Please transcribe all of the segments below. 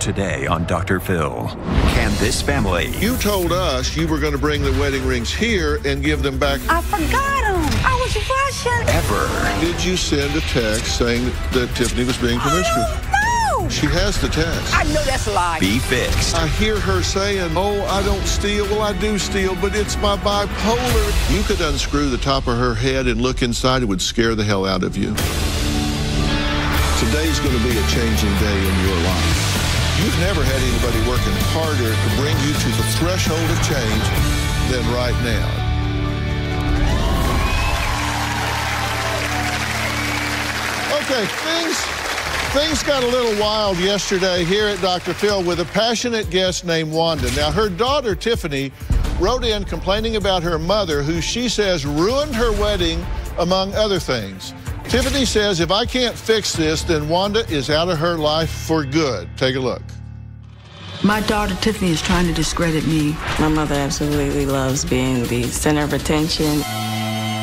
today on Dr. Phil. Can this family... You told us you were going to bring the wedding rings here and give them back. I forgot them. I was rushing. Ever. Did you send a text saying that Tiffany was being promiscuous? No. She has the text. I know that's a lie. Be fixed. I hear her saying, oh, I don't steal. Well, I do steal, but it's my bipolar. You could unscrew the top of her head and look inside. It would scare the hell out of you. Today's going to be a changing day in your life. You've never had anybody working harder to bring you to the threshold of change than right now. Okay, things got a little wild yesterday here at Dr. Phil with a passionate guest named Wanda. Now, her daughter, Tiffany, wrote in complaining about her mother, who she says ruined her wedding, among other things. Tiffany says, if I can't fix this, then Wanda is out of her life for good. Take a look. My daughter, Tiffany, is trying to discredit me. My mother absolutely loves being the center of attention.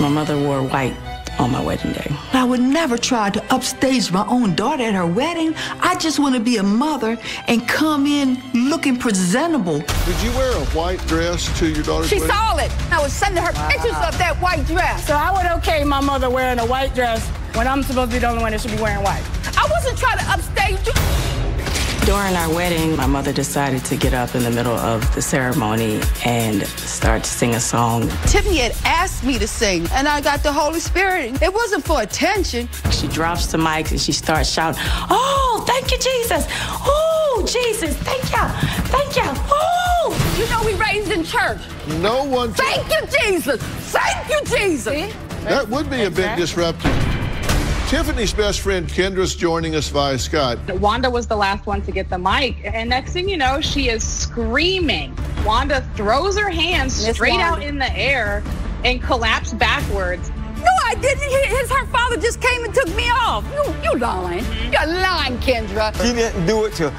My mother wore white on my wedding day. I would never try to upstage my own daughter at her wedding. I just want to be a mother and come in looking presentable. Did you wear a white dress to your daughter's She wedding? saw it. I was sending her pictures of that white dress. So I would okay my mother wearing a white dress when I'm supposed to be the only one that should be wearing white. I wasn't trying to upstage you. During our wedding, my mother decided to get up in the middle of the ceremony and start to sing a song. Tiffany had asked me to sing, and I got the Holy Spirit. It wasn't for attention. She drops the mic and she starts shouting, oh, thank you, Jesus. Oh, Jesus, thank you, thank you. Oh. You know we raised in church. No one... Thank you, Jesus. Thank you, Jesus. See? That would be a big disruptor. Tiffany's best friend Kendra's joining us via Skype. Wanda was the last one to get the mic, and next thing you know, she is screaming. Wanda throws her hands straight out in the air and collapsed backwards. No, I didn't. Her father just came and took me off. You lying. You're lying, Kendra. She didn't do it to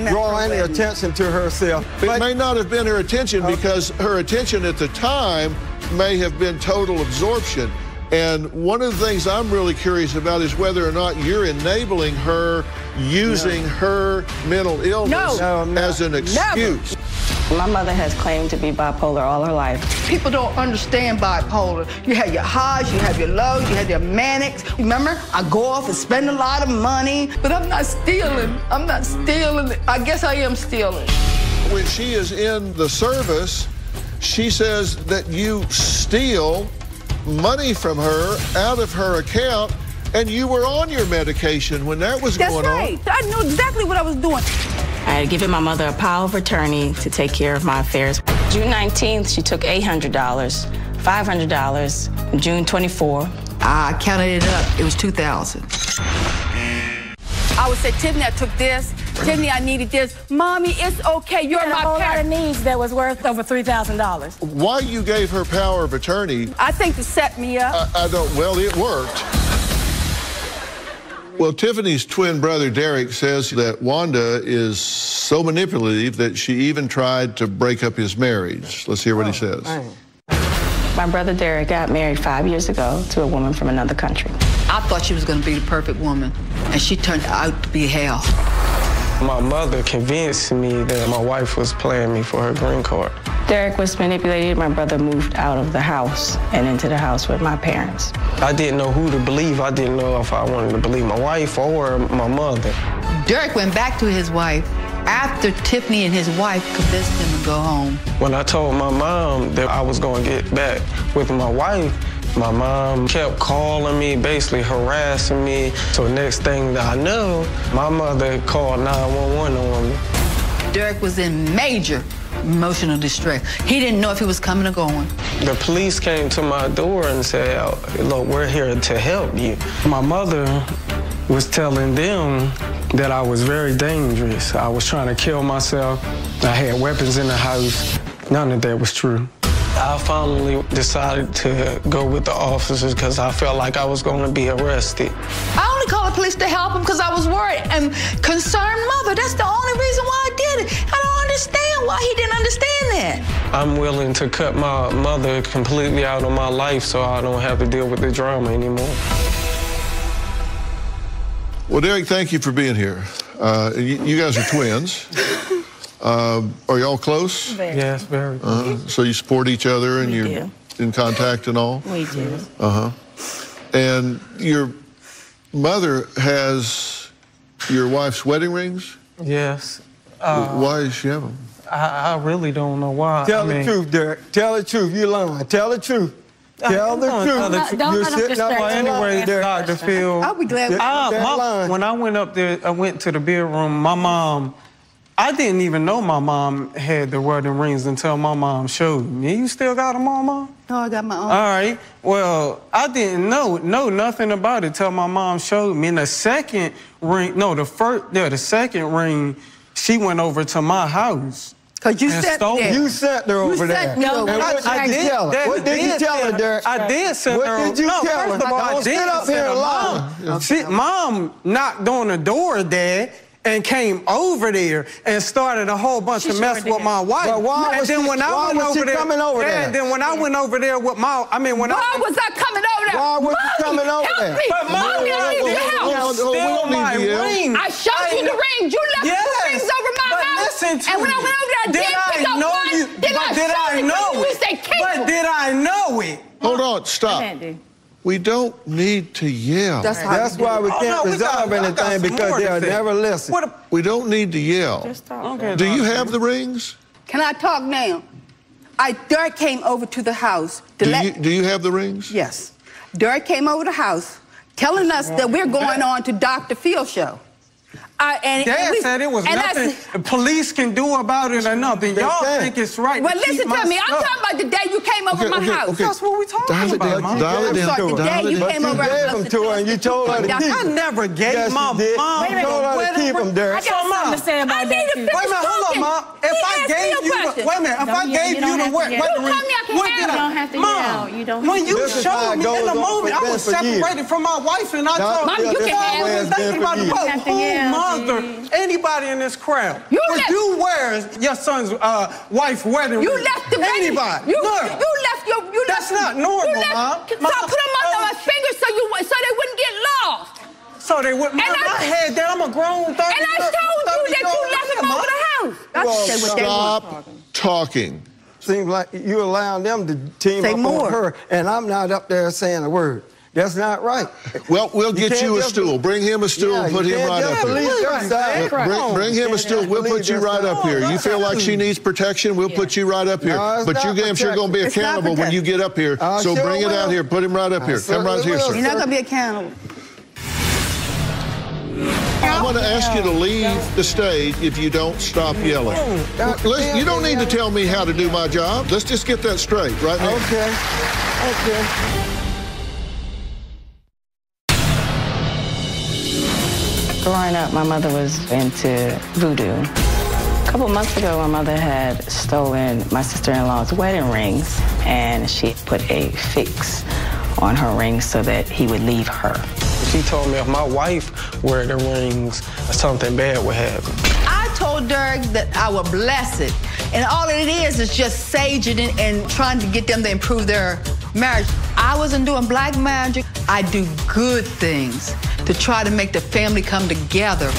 draw any attention to herself. It may not have been her attention because her attention at the time may have been total absorption. And one of the things I'm really curious about is whether or not you're enabling her using her mental illness as an excuse. My mother has claimed to be bipolar all her life. People don't understand bipolar. You have your highs, you have your lows, you have your manics. Remember, I go off and spend a lot of money, but I'm not stealing. I'm not stealing. I guess I am stealing. When she is in the service, she says that you steal money from her out of her account, and you were on your medication when that was going on. That's right. I knew exactly what I was doing. I had given my mother a power of attorney to take care of my affairs. June 19th, she took $800, $500, June 24th. I counted it up. It was $2,000. I would say, Tiffany, I took this. Tiffany, I needed this. Mommy, it's okay. You're my whole lot of parent. needs that was worth over $3,000. Why you gave her power of attorney? I think to set me up. I don't, well, it worked. Well, Tiffany's twin brother, Derek, says that Wanda is so manipulative that she even tried to break up his marriage. Let's hear what he says. My brother Derek got married 5 years ago to a woman from another country. I thought she was going to be the perfect woman, and she turned out to be hell. My mother convinced me that my wife was playing me for her green card. Derek was manipulated. My brother moved out of the house and into the house with my parents. I didn't know who to believe. I didn't know if I wanted to believe my wife or my mother. Derek went back to his wife after Tiffany and his wife convinced him to go home. When I told my mom that I was going to get back with my wife, my mom kept calling me, basically harassing me. So next thing that I know, my mother called 911 on me. Derek was in major emotional distress. He didn't know if he was coming or going. The police came to my door and said, look, we're here to help you. My mother was telling them that I was very dangerous. I was trying to kill myself. I had weapons in the house. None of that was true. I finally decided to go with the officers because I felt like I was going to be arrested. I only called the police to help him because I was worried and concerned mother. That's the only reason why I did it. I don't understand why he didn't understand that. I'm willing to cut my mother completely out of my life so I don't have to deal with the drama anymore. Well, Derek, thank you for being here. You guys are twins. Are y'all close? Yes, very close. So you support each other and you're in contact and all? We do. And your mother has your wife's wedding rings? Yes. Why does she have them? I really don't know why. Tell the truth, Derek. Tell the truth. You're lying. Tell the truth. Tell the truth. Don't You're let him sitting up distract on you. line, Derek. Dr. Phil. I'll be glad. When I went up there, I went to the bedroom, my mom, I didn't even know my mom had the wedding rings until my mom showed me. You still got them on, Mom? No, I got my own. All right. Well, I didn't know nothing about it till my mom showed me. And the second ring, the second ring, she went over to my house. Because you sat there. You sent her over there. No, I did tell her. What did you tell her, Derek? I did send her. What did you tell her? First of all, Don't sit up here and lie. Mom knocked on the door, Dad, and came over there and started a whole bunch of mess with my wife. But why was she coming over there? And then when I went over there with my, Why was I coming over there? Why was you coming over there? But Mommy, I need your help. Steal my ring. I showed you the rings. You left the rings over my house. Listen to and when I went over there, I did pick up one. Then I know it. But did I know it? Hold on, stop. We don't need to yell. That's why we can't resolve anything, because they'll never listen. We don't need to yell. Do you have the rings? Can I talk now? Derek came over to the house. Do you have the rings? Yes. Derek came over the house telling us that we're going on to Dr. Phil's show. Dad said it was nothing the police can do about it or nothing. Y'all think it's right. Well, listen to me. I'm talking about the day you came over my house. That's what we're talking about, Mom. Dial it down. The day you came over, you gave them to her and you told her to keep them. I never gave my mom. You told her to keep them, Derek. I got something to say about that, too. Wait a minute, hold on, Mom. If I gave you the, wait a minute, if I gave you the what did I, Mom, when you showed me in the moment, I was separated from my wife and I told Mom, you can have it. Thinking about who mother, anybody in this crowd, would you wear your son's wife's wedding ring? You left the ring. Anybody. You left your, That's not normal, Mom. So I put them under my fingers so they wouldn't get lost. So they wouldn't. I had that. I'm a grown 30. And I told you that you left them over the house. Stop talking. Seems like you allowing them to team up on her, and I'm not up there saying a word. That's not right. Well, we'll get you a stool. Bring him a stool and put him right up here. Bring him a stool. We'll put you right up here. You feel like she needs protection, we'll put you right up here. But you're damn sure going to be accountable when you get up here. So bring it out here. Put him right up here. Come right here, sir. You're not going to be accountable. I'm going to ask you to leave the stage if you don't stop yelling. You don't need to tell me how to do my job. Let's just get that straight right now. Okay. Growing up, my mother was into voodoo. A couple months ago, my mother had stolen my sister-in-law's wedding rings, and she put a fix on her rings so that he would leave her. She told me if my wife wore the rings, something bad would happen. I told Derek that I would bless it, and all it is just saging and trying to get them to improve their marriage. I wasn't doing black magic. I do good things to try to make the family come together.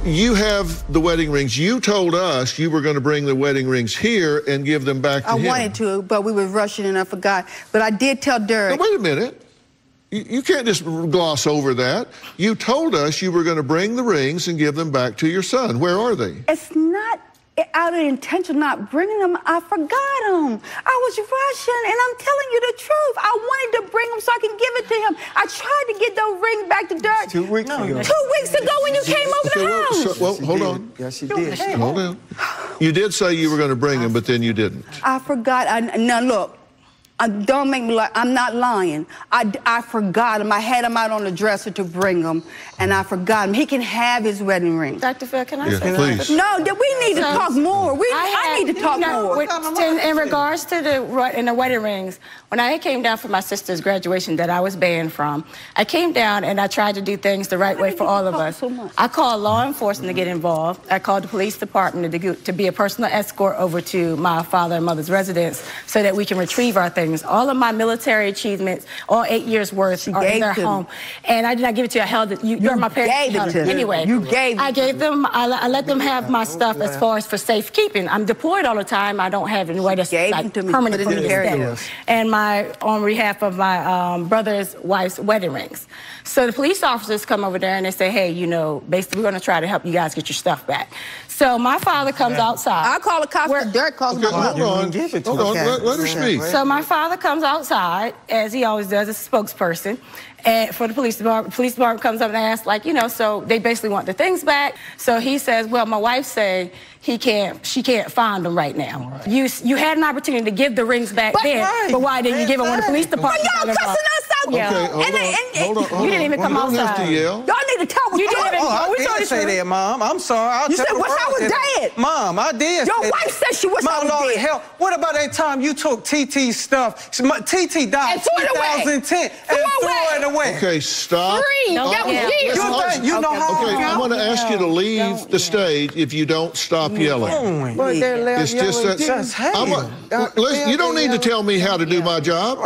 You have the wedding rings. You told us you were going to bring the wedding rings here and give them back to him. I wanted to, but we were rushing and I forgot. But I did tell Derek. Now, wait a minute. You can't just gloss over that. You told us you were going to bring the rings and give them back to your son. Where are they? It's not out of intention not bringing them. I forgot them. I was rushing, and I'm telling you the truth. I wanted to bring them so I can give it to him. I tried to get those rings back to Derek 2 weeks ago. 2 weeks ago when you came over the house. Well, hold on. Yes, she did. Hold on. You did say you were going to bring them, but then you didn't. I forgot. Now, look. Don't make me lie. I'm not lying. I forgot him. I had him out on the dresser to bring him, and I forgot him. He can have his wedding ring. Dr. Phil, can I say please. something? No, we need to talk more. I need to talk more. In regards to the wedding rings, when I came down for my sister's graduation that I was banned from, I came down and I tried to do things the right way for all of us. I called law enforcement to get involved. I called the police department to be a personal escort over to my father and mother's residence so that we can retrieve our things. rings. All of my military achievements, all 8 years worth, are in their home. And I did not give it to you. I held it. You're my parents. Gave it to them. Anyway, I gave them. I let them have my stuff as far as for safekeeping. I'm deployed all the time. I don't have anywhere that's like permanent for me to stay. And on behalf of my brother's wife's wedding rings. So the police officers come over there and they say, hey, you know, basically we're going to try to help you guys get your stuff back. So my father comes outside. I'll call the cops. Derek calls my mother. Hold on. Let her speak. So my father comes outside, as he always does, as a spokesperson, and for the police department. The police department comes up and asks, like, you know, so they basically want the things back. So he says, well, my wife say she can't find them right now. Right. You had an opportunity to give the rings back then, but why didn't you give them when the police department? But y'all cussing us out. Okay, hold on. You didn't even come outside. You don't have to yell. Y'all need to tell me. You didn't even. I did say that, Mom. I'm sorry. You said, wish I was dead. Mom, I did. Your wife said she wished I was dead. Hell, what about that time you took TT's stuff? TT died in 2010 and threw it away. Okay, stop. That was years. You know how. Okay, I'm going to ask you to leave the stage if you don't stop yelling. It's just that. Listen, you don't need to tell me how to do my job.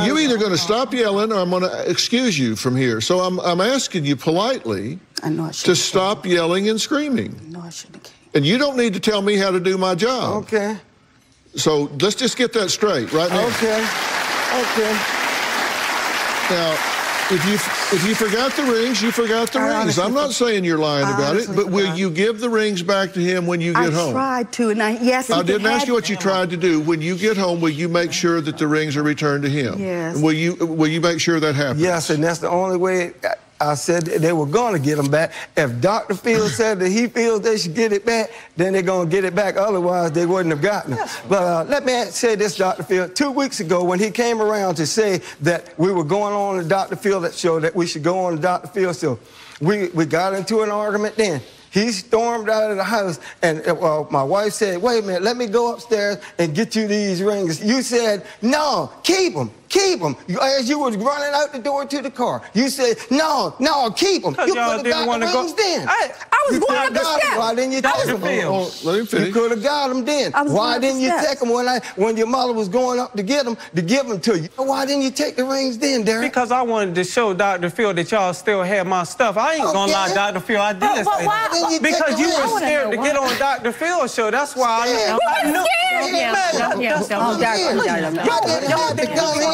You're either going to stop yelling or I'm going to excuse you from here. So I'm asking you politely to stop yelling and screaming. And you don't need to tell me how to do my job. Okay. So let's just get that straight right now. Okay. Now, if you forgot the rings, you forgot the rings. I'm not saying you're lying about it, but will you give the rings back to him when you get home? I tried to, and yes. I didn't ask you what you tried to do. When you get home, will you make sure that the rings are returned to him? Yes. Will you make sure that happens? Yes, and that's the only way. I said they were going to get them back. If Dr. Phil said that he feels they should get it back, then they're going to get it back. Otherwise, they wouldn't have gotten them. But let me say this, Dr. Phil. 2 weeks ago, when he came around to say that we were going on the Dr. Phil show, that we should go on the Dr. Phil show, we got into an argument then. He stormed out of the house, and my wife said, wait a minute, let me go upstairs and get you these rings. You said, no, keep them. Keep them. As you was running out the door to the car, you said, no, keep them. You could have got the rings then. I was going up the steps. Why didn't you take them? Let him finish. You could have got them then. Why didn't you take them when your mother was going up to get them, to give them to you? Why didn't you take the rings then, Derek? Because I wanted to show Dr. Phil that y'all still had my stuff. I ain't gonna lie, Dr. Phil, I did say that. Because you were scared to get on Dr. Phil's show. That's why I knew.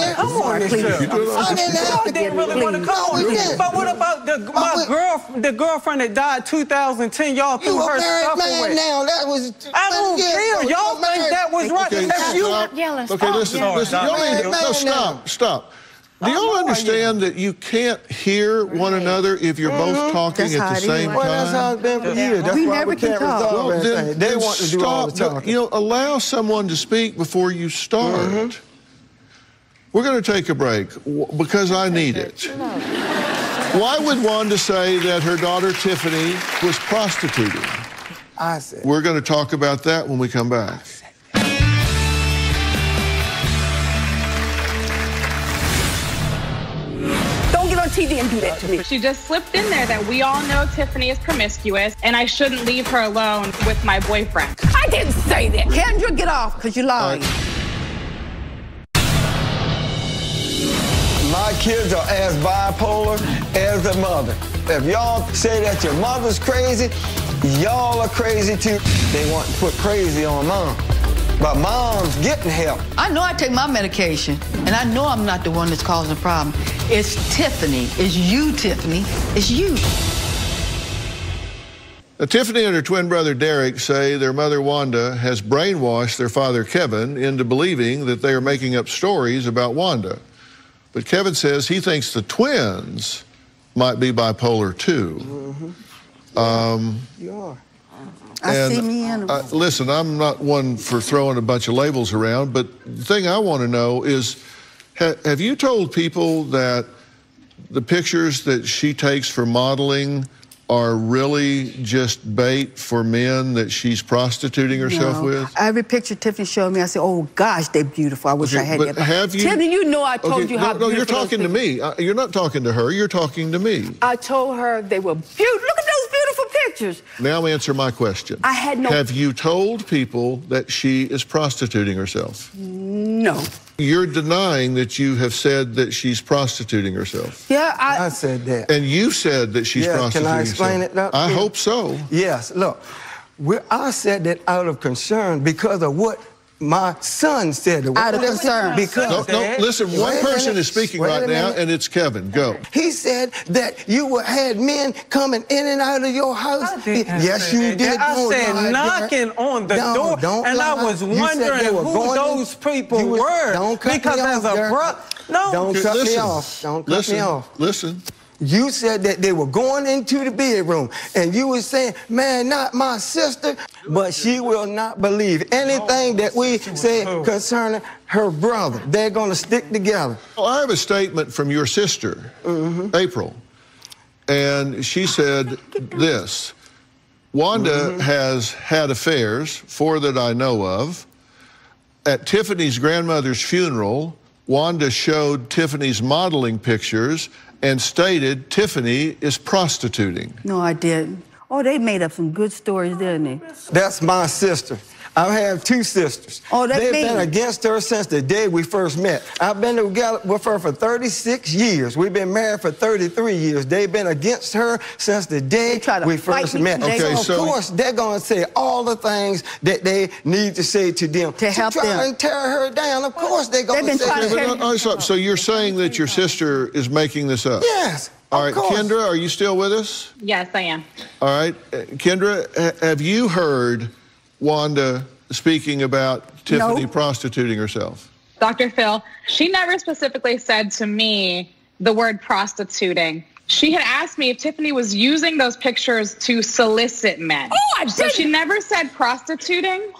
Come on, please. I didn't really want to come on. But what about the girlfriend that died 2010? Y'all threw her stuff away. Now that was. I don't care. Y'all think that was right? Okay, listen. Y'all need to stop. Do y'all understand that you can't hear one another if you're both talking at the same time? Well, that's how it's been for years. That's why we can't resolve anything. They want to do all the talking. You know, allow someone to speak before you start. We're going to take a break because I need it. Why would Wanda say that her daughter Tiffany was prostituting? I said. We're going to talk about that when we come back. Don't get on TV and do that to me. She just slipped in there that we all know Tiffany is promiscuous and I shouldn't leave her alone with my boyfriend. I didn't say that. Kendra, get off because you're lying. My kids are as bipolar as their mother. If y'all say that your mother's crazy, y'all are crazy too. They want to put crazy on mom. But mom's getting help. I know I take my medication, and I know I'm not the one that's causing the problem. It's Tiffany. It's you, Tiffany. It's you. Now, Tiffany and her twin brother Derek say their mother Wanda has brainwashed their father Kevin into believing that they are making up stories about Wanda. But Kevin says he thinks the twins might be bipolar too. You are. I see me in them. Listen, I'm not one for throwing a bunch of labels around, but the thing I want to know is, have you told people that the pictures that she takes for modeling are really just bait for men that she's prostituting herself with? Every picture Tiffany showed me, I said, oh gosh, they're beautiful. I wish I had that. Have you? Tiffany, you know I told you how beautiful. No, you're talking to me. You're not talking to her, you're talking to me. I told her they were beautiful. Look at those beautiful pictures. Now answer my question. I had no... Have you told people that she is prostituting herself? No. You're denying that you have said that she's prostituting herself. Yeah, I said that. And you said that she's prostituting herself. Can I explain herself. it now? I hope so. Yes, look, I said that out of concern because of what my son said. Out of concern. Because no, listen, one person is speaking right now, and it's Kevin. Go. He said that you had men coming in and out of your house. Yes, you did. I said knocking on the door, and I was wondering who those people were. Because as a brother, don't cut me off. Don't cut me off. Listen. You said that they were going into the bedroom, and you were saying, man, not my sister, but she will not believe anything that we say concerning her brother. They're going to stick together. Well, I have a statement from your sister, April, and she said this: Wanda has had affairs, 4 that I know of. At Tiffany's grandmother's funeral, Wanda showed Tiffany's modeling pictures and stated Tiffany is prostituting. No, I didn't. Oh, they made up some good stories, didn't they? That's my sister. I have 2 sisters. Oh, that's They've me. been against her since the day we first met. I've been together with her for 36 years. We've been married for 33 years. They've been against her since the day we first met. Okay, so of course, they're going to say all the things that they need to say to them. To help try them. and tear her down. Of course, they're going to say So you're saying that your sister is making this up? Yes. All right, Kendra, are you still with us? Yes, I am. All right. Kendra, have you heard Wanda speaking about Tiffany prostituting herself? Dr. Phil, she never specifically said to me the word prostituting. She had asked me if Tiffany was using those pictures to solicit men. Oh, I didn't. So she never said prostituting.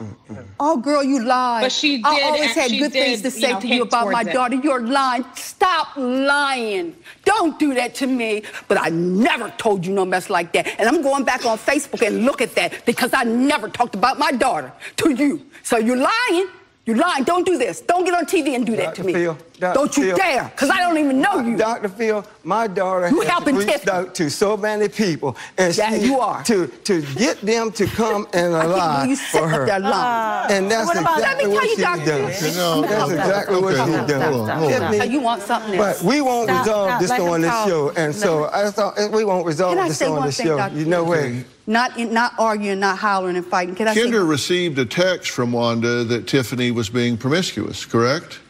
Oh, girl, you lied. But she did. I always had she good things to did, say to you about my daughter. You're lying. Stop lying. Don't do that to me. But I never told you no mess like that. And I'm going back on Facebook and look at that because I never talked about my daughter to you. So you're lying. You're lying. Don't do this. Don't get on TV and do that to me. Don't you dare, because I don't even know you. Dr. Phil, my daughter has reached out to so many people, and you are to get them to come and lie for her. And that's exactly what she's done. That's exactly what she's done. You want something else? But we won't resolve this on this show, and so I thought we won't resolve this on the show. You know what? Not arguing, not hollering and fighting. Can I Kendra received a text from Wanda that Tiffany was being promiscuous, correct?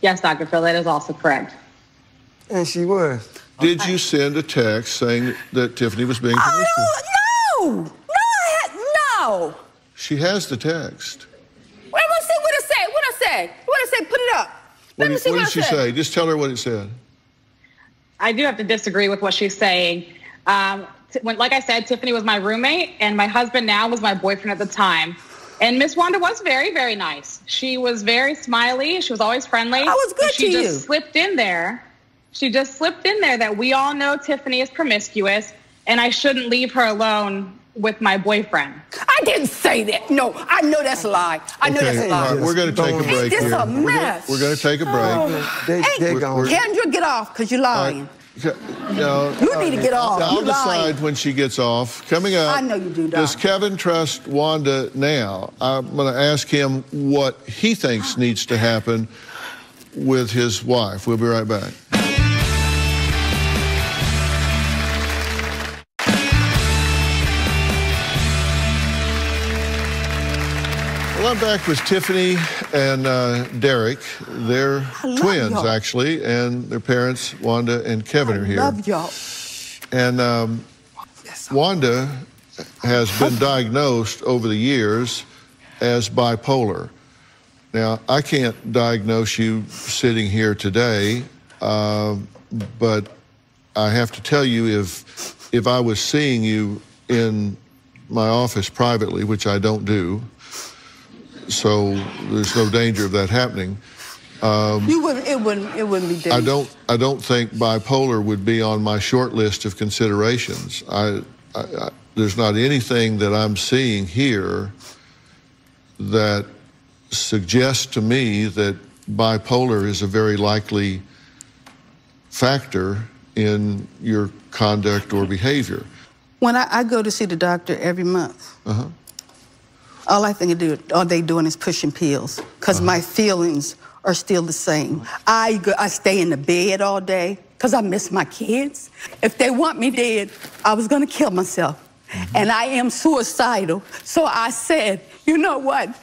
Yes, Dr. Phil, that is also correct. And she was. Did you send a text saying that Tiffany was being promiscuous? No. She has the text. Wait, let's see what it said. What I say? Put it up. What did she say? Just tell her what it said. I do have to disagree with what she's saying. Like I said, Tiffany was my roommate, and my husband now was my boyfriend at the time. And Miss Wanda was very, very nice. She was very smiley. She was always friendly. I was good to you. She just slipped in there. She just slipped in there that we all know Tiffany is promiscuous, and I shouldn't leave her alone with my boyfriend. I didn't say that. No, I know that's a lie. I know that's a lie. All right, we're going to take a break here. This is a mess. We're going to take a break. Kendra, get off, because you're lying. No, you need to get off. I'll decide when she gets off. Coming up, I know you do, Doc. Does Kevin trust Wanda now? I'm going to ask him what he thinks needs to happen with his wife. We'll be right back. Well, I'm back with Tiffany and Derek. They're twins, actually, and their parents, Wanda and Kevin, are here. I love y'all. And Wanda has been diagnosed over the years as bipolar. Now, I can't diagnose you sitting here today, but I have to tell you, if I was seeing you in my office privately, which I don't do, so there's no danger of that happening. It wouldn't be dangerous. I don't think bipolar would be on my short list of considerations. There's not anything that I'm seeing here that suggests to me that bipolar is a very likely factor in your conduct or behavior. When I go to see the doctor every month, all I think all they doing is pushing pills, because my feelings are still the same. I stay in the bed all day because I miss my kids. If they want me dead, I was gonna kill myself. And I am suicidal. So I said, you know what?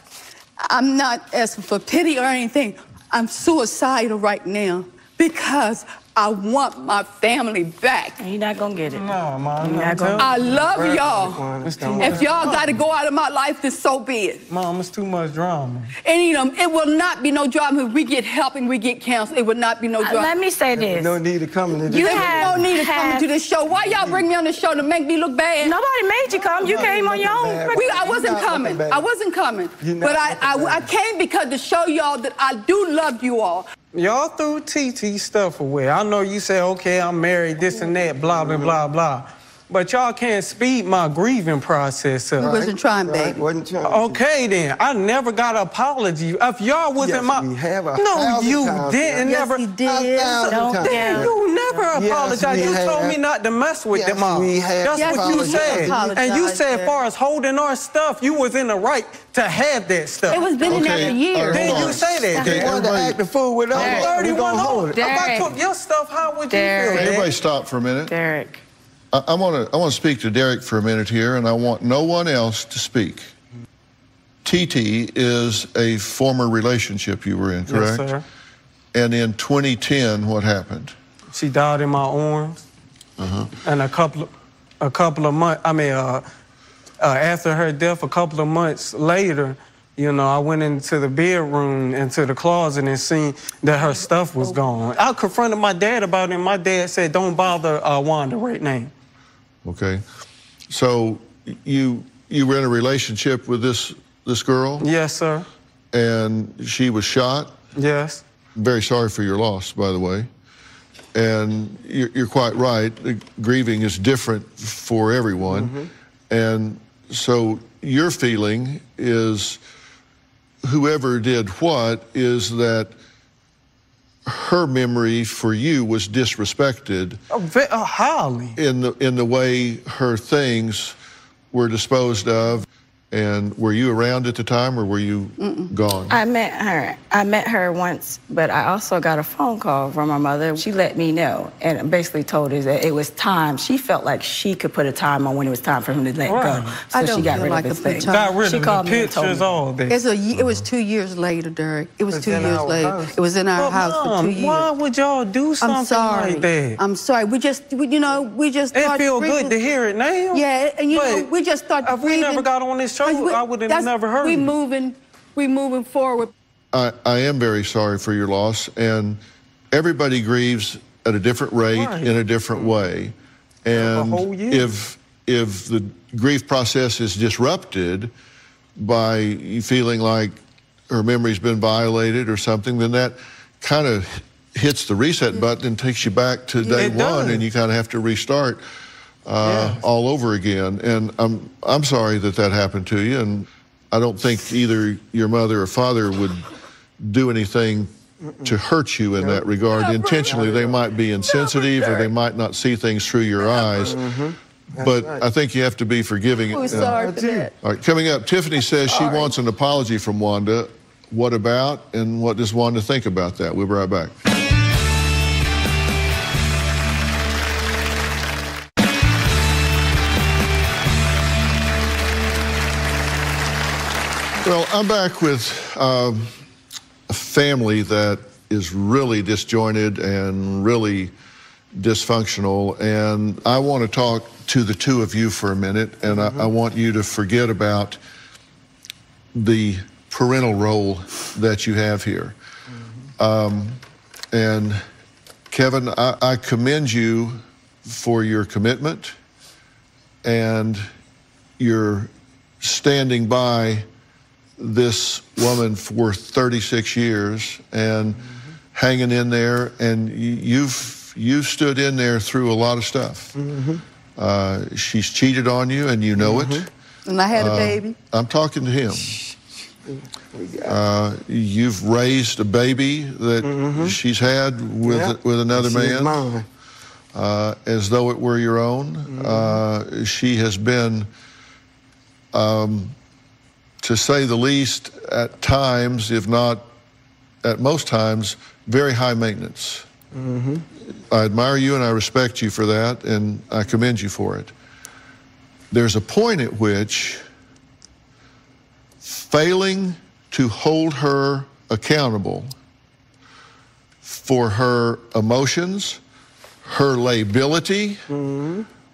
I'm not asking for pity or anything. I'm suicidal right now because I want my family back. And you're not gonna get it. No, Mom. I love y'all. If y'all gotta go out of my life, then so be it. Mom, it's too much drama. And you know, it will not be no drama if we get help and we get counseling. It would not be no drama. Let me say this. No need to come to this. No need to come to this show. Why y'all bring me on the show to make me look bad? Nobody made you come. You came on your own. I wasn't coming. I wasn't coming. But I came because to show y'all that I do love you all. Y'all threw TT stuff away. I know you say, okay, I'm married, this and that, blah, blah, blah, blah. But y'all can't speed my grieving process up. We wasn't trying, baby. Wasn't trying. Okay, then. I never got an apology. If y'all wasn't we have a No, you times, didn't. Yes, Never. he did. You never apologized. You told me not to mess with them all. That's what you said. And you said, as far as holding our stuff, you was in the right to have that stuff. It was been in there for years. Then you say that. They wanted to act the fool with us. 31 hold If I took your stuff, how would you feel? Everybody stop for a minute. Derek. I want to speak to Derek for a minute here, and I want no one else to speak. TT is a former relationship you were in, correct? Yes, sir. And in 2010, what happened? She died in my arms. And a couple of months, after her death, a couple of months later, you know, I went into the bedroom, into the closet, and seen that her stuff was gone. I confronted my dad about it, and my dad said, don't bother Wanda right now. Okay. So you were in a relationship with this girl? Yes, sir. And she was shot? Yes. Very sorry for your loss, by the way. And you're quite right. Grieving is different for everyone. And so your feeling is whoever did what is that her memory for you was disrespected highly in the way her things were disposed of. And were you around at the time, or were you gone? I met her once, but I also got a phone call from her mother. She let me know and basically told us that it was time. She felt like she could put a time on when it was time for him to let go. So she got rid of his thing. Got rid of called the pictures, all that. It was 2 years later, Derek. It was 2 years later. It was in our house for 2 years. Why would y'all do something like that? I'm sorry. We just It feel good to hear it now. Yeah, and we just thought. If we never got on this show, I would have never heard it. We moving forward. I am very sorry for your loss, and everybody grieves at a different rate, in a different way. And if the grief process is disrupted by you feeling like her memory's been violated or something, then that kind of hits the reset button and takes you back to day one, and you kind of have to restart all over again. And I'm sorry that happened to you, and I don't think either your mother or father would do anything to hurt you in that regard. Intentionally, they might be insensitive, or they might not see things through your eyes. But I think you have to be forgiving. We're sorry for that. All right, coming up, Tiffany says she wants an apology from Wanda. What about, and what does Wanda think about that? We'll be right back. Well, I'm back with a family that is really disjointed and really dysfunctional, and I want to talk to the two of you for a minute, and I want you to forget about the parental role that you have here. And Kevin, I commend you for your commitment and your standing by this woman for 36 years and hanging in there, and you've stood in there through a lot of stuff. She's cheated on you, and you know it. And I had a baby. I'm talking to him. You've raised a baby that she's had with another man. as though it were your own. She has been, to say the least, at times, if not at most times, very high maintenance. I admire you and I respect you for that, and I commend you for it. There's a point at which failing to hold her accountable for her emotions, her lability,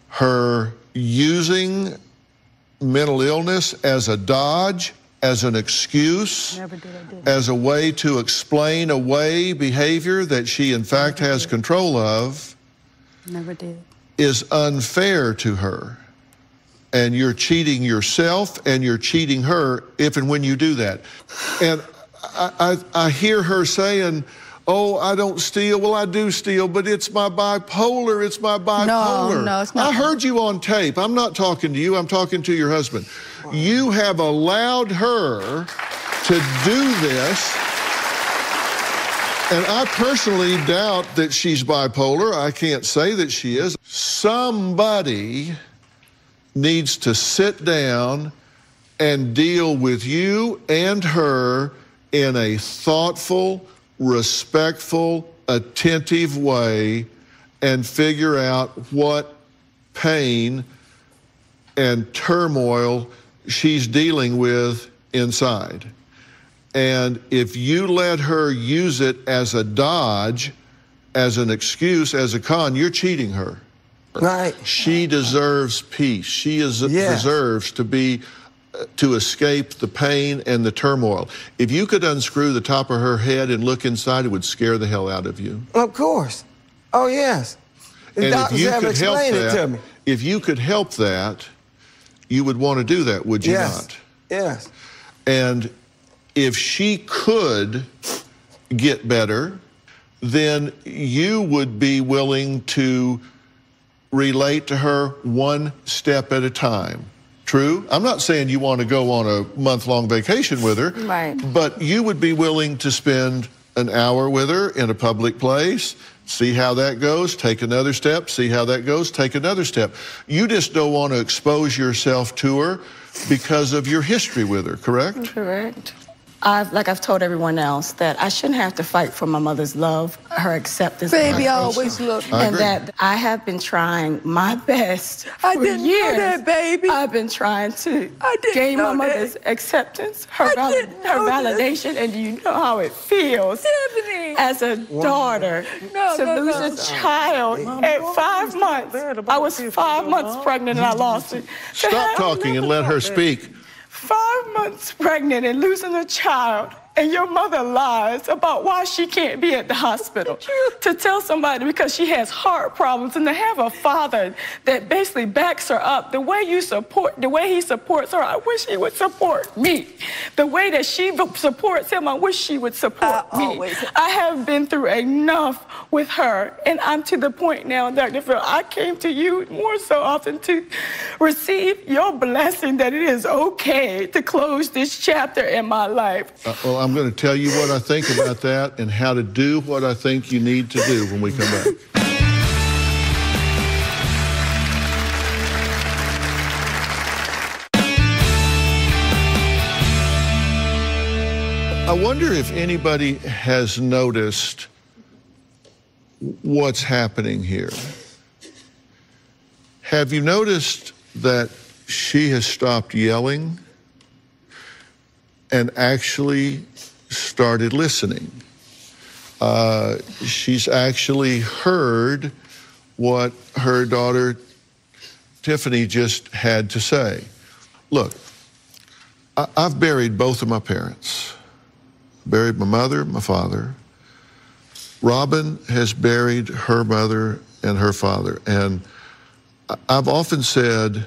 her using mental illness as a dodge, as an excuse, as a way to explain away behavior that she in fact has control of, is unfair to her. And you're cheating yourself and you're cheating her if and when you do that. And I hear her saying, oh, I don't steal. Well, I do steal, but it's my bipolar. It's my bipolar. No, it's not. I heard you on tape. I'm not talking to you. I'm talking to your husband. You have allowed her to do this. And I personally doubt that she's bipolar. I can't say that she is. Somebody needs to sit down and deal with you and her in a thoughtful, respectful, attentive way and figure out what pain and turmoil she's dealing with inside. And if you let her use it as a dodge, as an excuse, as a con, you're cheating her. Right. She deserves peace. She deserves to escape the pain and the turmoil. If you could unscrew the top of her head and look inside, it would scare the hell out of you. Of course. Oh, yes. The doctors have explained it to me. If you could help that, you would want to do that, would you not? Yes. And if she could get better, then you would be willing to relate to her one step at a time. True? I'm not saying you want to go on a month-long vacation with her, right? But you would be willing to spend an hour with her in a public place, see how that goes, take another step, see how that goes, take another step. You just don't want to expose yourself to her because of your history with her, correct? Correct. Like I've told everyone else, that I shouldn't have to fight for my mother's love, her acceptance. Baby, I always look. And that I have been trying my best for years. I didn't know that, baby. I've been trying to gain my mother's acceptance, her validation, and do you know how it feels as a daughter to lose a child at 5 months. I was 5 months pregnant and I lost it. Stop talking and let her speak. 5 months pregnant and losing a child, and your mother lies about why she can't be at the hospital. To tell somebody because she has heart problems, and to have a father that basically backs her up, the way he supports her, I wish he would support me. The way that she supports him, I wish she would support me. I have been through enough with her, and I'm to the point now, Dr. Phil, I came to you more so often to receive your blessing that it is okay to close this chapter in my life. Well, I'm going to tell you what I think about that and how to do what I think you need to do when we come back. I wonder if anybody has noticed what's happening here. Have you noticed that she has stopped yelling and actually started listening? She's actually heard what her daughter Tiffany just had to say. Look, I've buried both of my parents. Buried my mother, my father. Robin has buried her mother and her father. And I've often said,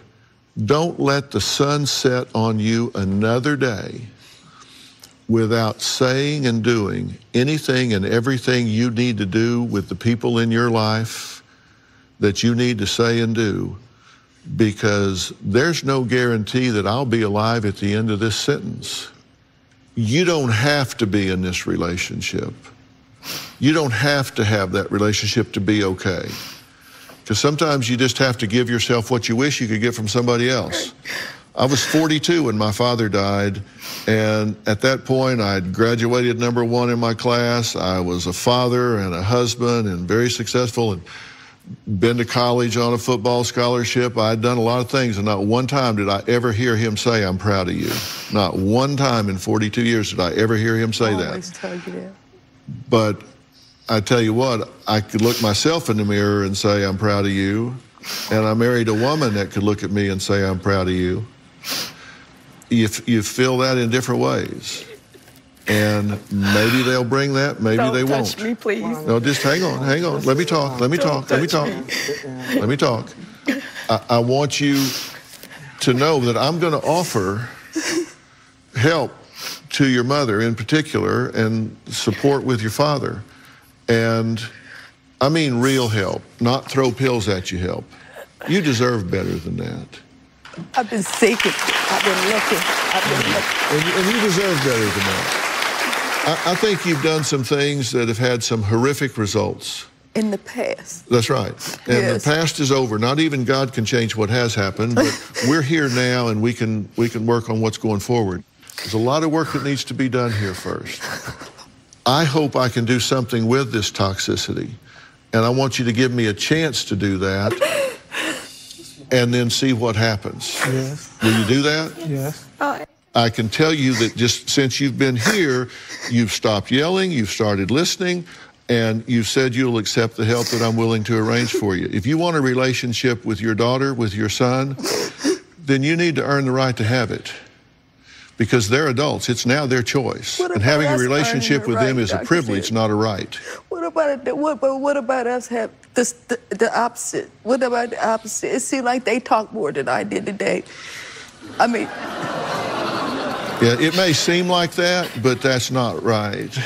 don't let the sun set on you another day without saying and doing anything and everything you need to do with the people in your life that you need to say and do, because there's no guarantee that I'll be alive at the end of this sentence. You don't have to be in this relationship. You don't have to have that relationship to be okay. Because sometimes you just have to give yourself what you wish you could get from somebody else. I was 42 when my father died, and at that point I'd graduated #1 in my class. I was a father and a husband and very successful, and been to college on a football scholarship. I'd done a lot of things, and not one time did I ever hear him say, "I'm proud of you." Not one time in 42 years did I ever hear him say that. Always tell you that. But I tell you what, I could look myself in the mirror and say, "I'm proud of you." And I married a woman that could look at me and say, "I'm proud of you." You feel that in different ways. And maybe they'll bring that, maybe they won't. Don't touch me, please. No, just hang on. Let me talk. Let me talk. I want you to know that I'm going to offer help to your mother in particular and support with your father. And I mean real help, not throw pills at you help. You deserve better than that. I've been seeking. I've been looking. And you deserve better than that. I think you've done some things that have had some horrific results. In the past. That's right. And yes. The past is over. Not even God can change what has happened, but we're here now and we can work on what's going forward. There's a lot of work that needs to be done here first. I hope I can do something with this toxicity, and I want you to give me a chance to do that and then see what happens. Yes. Will you do that? Yes. I can tell you that just since you've been here, you've stopped yelling, you've started listening, and you've said you'll accept the help that I'm willing to arrange for you. If you want a relationship with your daughter, with your son, then you need to earn the right to have it. Because they're adults. It's now their choice. And having a relationship with them is a privilege, not a right. What about us have the opposite? What about the opposite? It seemed like they talked more than I did today. I mean... Yeah, it may seem like that, but that's not right.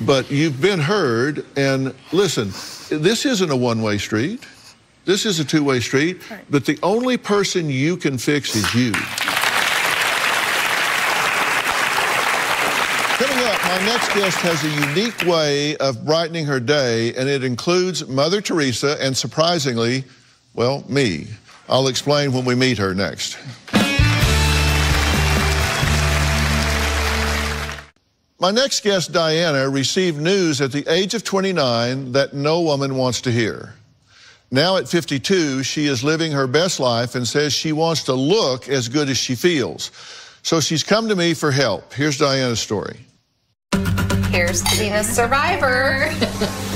But you've been heard, and listen, this isn't a one-way street. This is a two-way street, but the only person you can fix is you. Coming up, my next guest has a unique way of brightening her day, and it includes Mother Teresa and, surprisingly, well, me. I'll explain when we meet her next. My next guest, Diana, received news at the age of 29 that no woman wants to hear. Now at 52, she is living her best life and says she wants to look as good as she feels. So she's come to me for help. Here's Diana's story. Here's to being a survivor.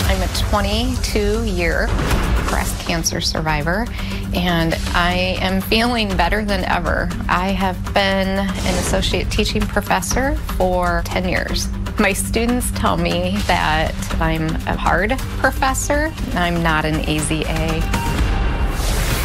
I'm a 22-year breast cancer survivor, and I am feeling better than ever. I have been an associate teaching professor for 10 years. My students tell me that I'm a hard professor. I'm not an easy A.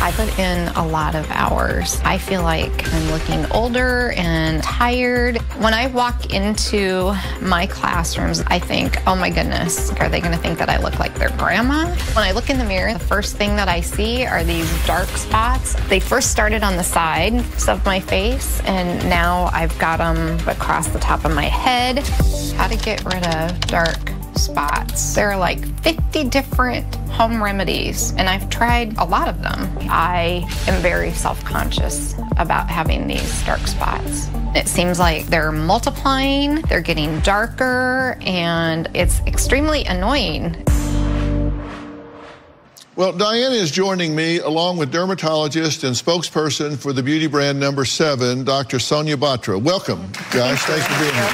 I put in a lot of hours. I feel like I'm looking older and tired. When I walk into my classrooms, I think, oh my goodness, are they gonna think that I look like their grandma? When I look in the mirror, the first thing that I see are these dark spots. They first started on the sides of my face, and now I've got them across the top of my head. How to get rid of dark spots. There are like 50 different home remedies, and I've tried a lot of them. I am very self-conscious about having these dark spots. It seems like they're multiplying, they're getting darker, and it's extremely annoying. Well, Diana is joining me along with dermatologist and spokesperson for the beauty brand No. 7, Dr. Sonia Batra. Welcome, guys. Thanks for being here.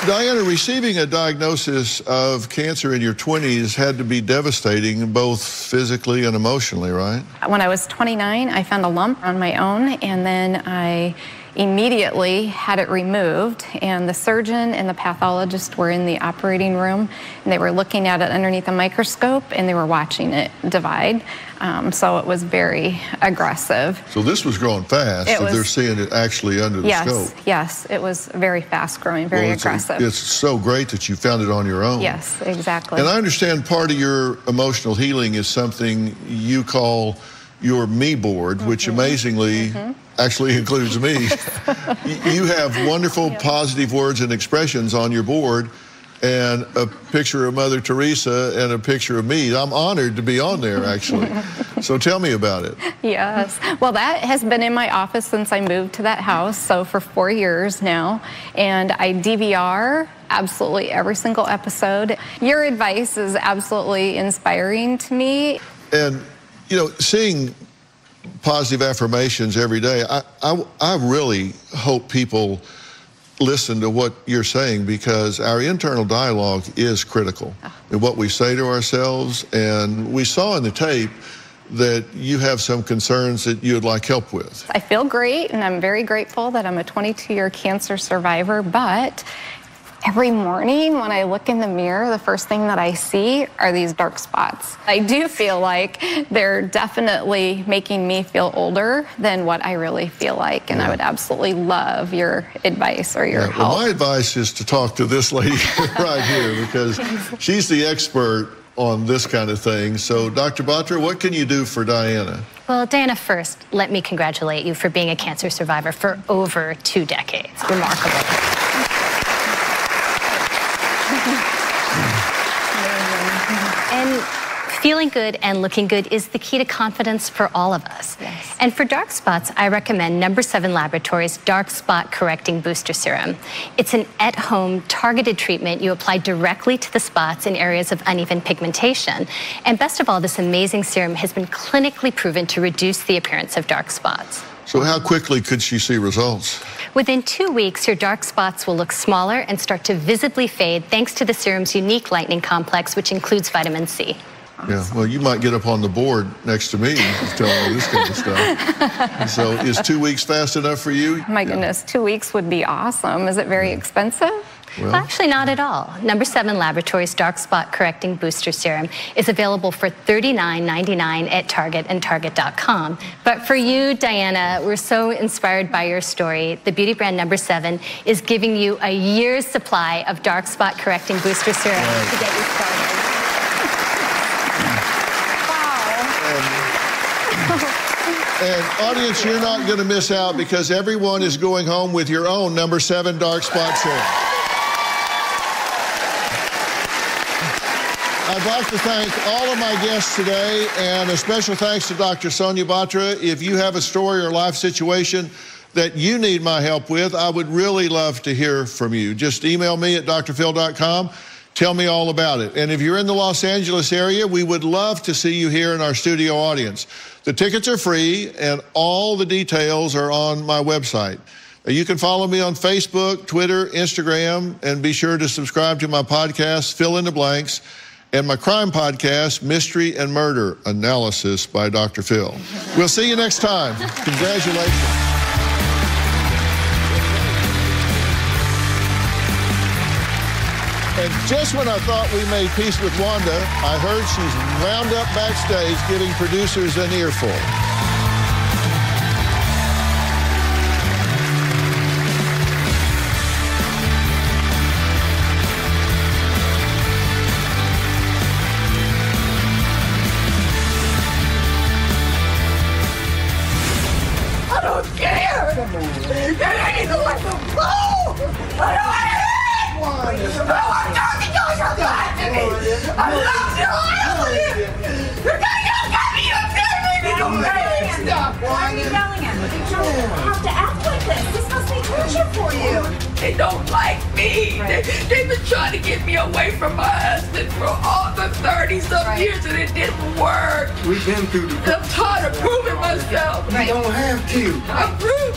Diana, receiving a diagnosis of cancer in your 20s had to be devastating, both physically and emotionally, right? When I was 29, I found a lump on my own, and then I immediately had it removed, and the surgeon and the pathologist were in the operating room, and they were looking at it underneath a microscope, and they were watching it divide. So it was very aggressive. So this was growing fast, so they're seeing it actually under the scope. Yes, it was very fast growing, very aggressive. It's so great that you found it on your own. Yes, exactly. And I understand part of your emotional healing is something you call your me board, which amazingly actually includes me. You have wonderful positive words and expressions on your board, and a picture of Mother Teresa and a picture of me. I'm honored to be on there, actually. So tell me about it. Yes. Well, that has been in my office since I moved to that house, so for 4 years now. And I DVR absolutely every single episode. Your advice is absolutely inspiring to me. And, you know, seeing positive affirmations every day, I really hope people listen to what you're saying, because our internal dialogue is critical in what we say to ourselves. And we saw in the tape that you have some concerns that you would like help with. I feel great, and I'm very grateful that I'm a 22-year cancer survivor, but every morning when I look in the mirror, the first thing that I see are these dark spots. I do feel like they're definitely making me feel older than what I really feel like, and I would absolutely love your advice or your help. Well, my advice is to talk to this lady right here, because she's the expert on this kind of thing. So, Dr. Batra, what can you do for Diana? Well, Diana, first, let me congratulate you for being a cancer survivor for over 2 decades. Remarkable. And feeling good and looking good is the key to confidence for all of us. Yes. And for dark spots, I recommend No. 7 Laboratories Dark Spot Correcting Booster Serum. It's an at-home targeted treatment you apply directly to the spots in areas of uneven pigmentation. And best of all, this amazing serum has been clinically proven to reduce the appearance of dark spots. So how quickly could she see results? Within 2 weeks, your dark spots will look smaller and start to visibly fade thanks to the serum's unique lightening complex, which includes vitamin C. Yeah, well, you might get up on the board next to me telling me this kind of stuff. So is 2 weeks fast enough for you? My goodness, 2 weeks would be awesome. Is it very expensive? Well, actually, not at all. No. 7 Laboratories Dark Spot Correcting Booster Serum is available for $39.99 at Target and Target.com. But for you, Diana, we're so inspired by your story. The beauty brand No. 7 is giving you a year's supply of Dark Spot Correcting Booster Serum to get you started. And audience, you're not going to miss out, because everyone is going home with your own No. 7 Dark Spot Serum. I'd like to thank all of my guests today, and a special thanks to Dr. Sonia Batra. If you have a story or life situation that you need my help with, I would really love to hear from you. Just email me at drphil.com. Tell me all about it. And if you're in the Los Angeles area, we would love to see you here in our studio audience. The tickets are free, and all the details are on my website. You can follow me on Facebook, Twitter, Instagram, and be sure to subscribe to my podcast, Fill in the Blanks, and my crime podcast, Mystery and Murder Analysis by Dr. Phil. We'll see you next time. Congratulations. And just when I thought we made peace with Wanda, I heard she's wound up backstage giving producers an earful. I don't care! You're anything like a fool! I don't care! I'm talking to you, you're lying to me! I love you, I love you! You're gonna go get me, you're telling me to stop! Why are you yelling at me? You don't have to act like this. This must be torture for you. They don't like me. They've been trying to get me away from my husband for all the 30-some years, and it didn't work. We've been through the... I'm tired of proving myself. You don't have to. I prove.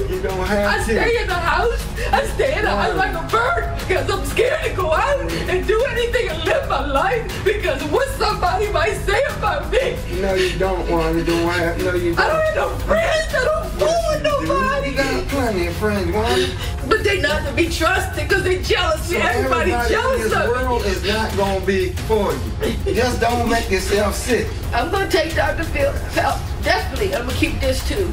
You don't have to. I stay in the house. I stay in the house like a bird because I'm scared to go out and do anything and live my life because of what somebody might say about me. No, you don't, Wanda. You don't have... No, you don't. I don't have no friends. I don't fool with nobody. You got plenty of friends, Wanda. But they not to be trusted because they jealous. So everybody jealous in this world is not going to be for you. Just don't make yourself sick. I'm going to take Dr. Phil's help. Definitely. I'm going to keep this too.